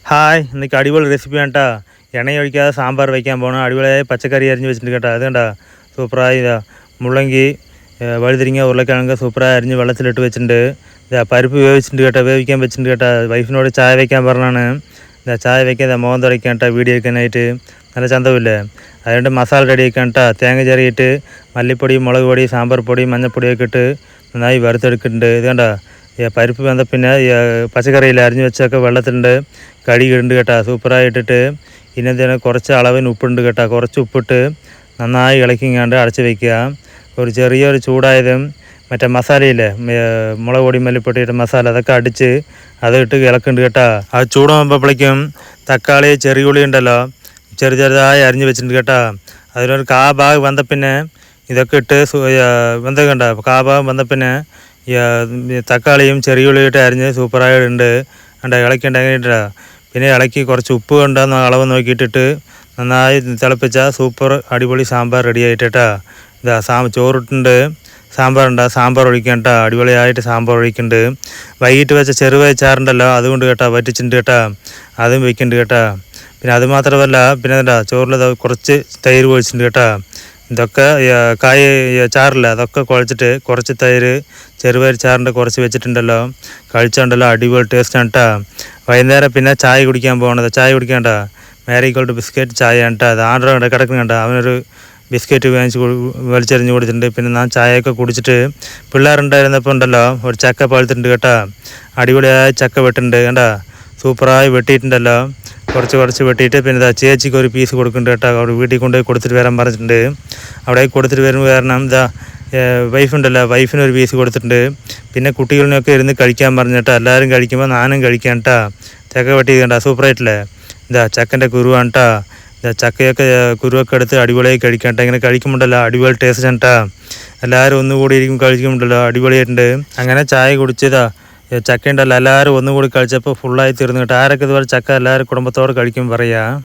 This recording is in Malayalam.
ഹായ്, ഇന്നേക്ക് അടിപൊളി റെസിപ്പി വേണ്ട എണ്ണയൊഴിക്കാതെ സാമ്പാർ വയ്ക്കാൻ പോകണം. അടിപൊളിയായി പച്ചക്കറി അരിഞ്ഞ് വെച്ചിട്ടുണ്ട് കേട്ടോ. അത് കണ്ട സൂപ്പറായി ഇതാ മുള്ളങ്കി വഴുതിരിങ്ങ ഉരുളക്കിഴങ്ങ് സൂപ്പറായി അരിഞ്ഞ് വെള്ളത്തിലിട്ട് വെച്ചിട്ടുണ്ട്. ഇതാ പരിപ്പ് വേവിച്ചിട്ടുണ്ട് കേട്ടോ, വേവിക്കാൻ വെച്ചിട്ടുണ്ട് കേട്ടോ. വൈഫിനോട് ചായ വയ്ക്കാൻ പറഞ്ഞാണ്. ഇതാ ചായ വയ്ക്കാൻ മോഹൻ തുടയ്ക്കാൻ കേട്ടോ, വീഡിയോ എടുക്കാനായിട്ട് നല്ല ചന്തമില്ലേ. അതുകൊണ്ട് മസാല റെഡിയാക്കാൻ കേട്ടോ. തേങ്ങ ചെറിയിട്ട് മല്ലിപ്പൊടി, മുളക് പൊടി, സാമ്പാർ പൊടി, മഞ്ഞൾപ്പൊടിയൊക്കെ ഇട്ട് നന്നായി വറുത്തെടുക്കുന്നുണ്ട്. ഇത് കണ്ട പരിപ്പ് വെന്ത പിന്നെ പച്ചക്കറിയിൽ അരിഞ്ഞ് വെച്ചൊക്കെ വെള്ളത്തിലുണ്ട് കഴുകിയിട്ടുണ്ട് കേട്ടോ. സൂപ്പറായിട്ടിട്ട് ഇന്നെന്തിനാ കുറച്ച് അളവിന് ഉപ്പുണ്ട് കേട്ടോ. കുറച്ച് ഉപ്പിട്ട് നന്നായി ഇളക്കിങ്ങാണ്ട് അടച്ച് വയ്ക്കുക. ഒരു ചെറിയൊരു ചൂടായതും മറ്റേ മസാലയില്ലേ, മുളക് പൊടി മല്ലിപ്പൊടിയുടെ മസാല അതൊക്കെ അടിച്ച് അതിട്ട് ഇളക്കുന്നുണ്ട് കേട്ടോ. അത് ചൂടാകുമ്പോഴേക്കും തക്കാളി ചെറിയുള്ളി ഉണ്ടല്ലോ ചെറുതായി അരിഞ്ഞ് വെച്ചിട്ടുണ്ട് കേട്ടോ. അതിലൊരു ഭാഗം വന്ന പിന്നെ ഇതൊക്കെ ഇട്ട് വെന്ത കണ്ട ഭാഗം വന്ന പിന്നെ തക്കാളിയും ചെറിയുള്ളിയിട്ട് അരിഞ്ഞ് സൂപ്പറായിട്ടുണ്ട്. ഇളക്കി ഉണ്ടാക്കിയിട്ടാ പിന്നെ ഇളക്കി കുറച്ച് ഉപ്പ് കൊണ്ടാന്ന് അളവ് നോക്കിയിട്ടിട്ട് നന്നായി തിളപ്പിച്ചാൽ സൂപ്പർ അടിപൊളി സാമ്പാർ റെഡി ആയിട്ടാ. ഇതാ ചോറിട്ടുണ്ട്, സാമ്പാറുണ്ട്, സാമ്പാർ ഒഴിക്കാൻ കേട്ടോ. അടിപൊളിയായിട്ട് സാമ്പാർ ഒഴിക്കുന്നുണ്ട്. വൈകിട്ട് വെച്ച ചെറുപയർ ചാറുണ്ടല്ലോ അതുകൊണ്ട് കേട്ടോ വറ്റിച്ചിട്ടുണ്ട് കേട്ടോ, അതും വയ്ക്കുന്നുണ്ട് കേട്ടോ. പിന്നെ അതുമാത്രമല്ല പിന്നെ എന്താ ചോറിൽ കുറച്ച് തൈര് ഒഴിച്ചിട്ടുണ്ട് കേട്ടോ. ഇതൊക്കെ ചാറില്ല അതൊക്കെ കുഴച്ചിട്ട് കുറച്ച് തൈര് ചെറുപയർ ചാറിൻ്റെ കുറച്ച് വെച്ചിട്ടുണ്ടല്ലോ, കഴിച്ചുണ്ടല്ലോ അടിപൊളി ടേസ്റ്റാണ് കേട്ടോ. വൈകുന്നേരം പിന്നെ ചായ കുടിക്കാൻ പോകണത്. ചായ കുടിക്കണ്ട മാരിഗോൾഡ് ബിസ്ക്കറ്റ് ചായ കേട്ടോ. അത് ആർഡർ കിടക്കുന്നുണ്ട. അവനൊരു ബിസ്ക്കറ്റ് വലിച്ചെറിഞ്ഞ് കൊടുത്തിട്ടുണ്ട്. പിന്നെ ഞാൻ ചായയൊക്കെ കുടിച്ചിട്ട് പിള്ളേരുണ്ടായിരുന്നപ്പോൾ ഉണ്ടല്ലോ ഒരു ചക്ക പഴുത്തിട്ടുണ്ട് കേട്ടോ. അടിപൊളിയായ ചക്ക വെട്ടുണ്ട് കേട്ടോ, സൂപ്പറായി വെട്ടിയിട്ടുണ്ടല്ലോ. കുറച്ച് വെട്ടിയിട്ട് പിന്നെ ചേച്ചിക്ക് ഒരു പീസ് കൊടുക്കുന്നുണ്ട് കേട്ടോ. അവിടെ വീട്ടിൽ കൊണ്ടുപോയി കൊടുത്തിട്ട് വരാൻ പറഞ്ഞിട്ടുണ്ട്. അവിടെ കൊടുത്തിട്ട് വരുമ്പോൾ കാരണം വൈഫുണ്ടല്ലോ, വൈഫിനൊരു പീസ് കൊടുത്തിട്ടുണ്ട്. പിന്നെ കുട്ടികളിനൊക്കെ ഇരുന്ന് കഴിക്കാൻ പറഞ്ഞിട്ട് എല്ലാവരും കഴിക്കുമ്പോൾ ഞാനും കഴിക്കാൻ കേട്ടോ. ചക്ക വെട്ടി കണ്ട സൂപ്പറായിട്ടില്ലേ. ചക്കൻ്റെ കുരുവാണ് കേട്ടോ. ചക്കയൊക്കെ കുരുവൊക്കെ എടുത്ത് അടിപൊളിയായി കഴിക്കാൻ കേട്ടോ. ഇങ്ങനെ കഴിക്കുമ്പോണ്ടല്ലോ അടിപൊളി ടേസ്റ്റ് ആണ് കേട്ടോ. എല്ലാവരും ഒന്നുകൂടി ഇരിക്കും കഴിക്കുമ്പോണ്ടല്ലോ അടിപൊളിയായിട്ടുണ്ട്. അങ്ങനെ ചായ കുടിച്ചതാ ചക്ക ഉണ്ടല്ലോ എല്ലാവരും ഒന്നുകൂടി കഴിച്ചപ്പോൾ ഫുള്ളായി തീർന്നു കേട്ടോ. ആരൊക്കെ ഇതുപോലെ ചക്ക എല്ലാവരും കുടുംബത്തോടെ കഴിക്കും പറയാ.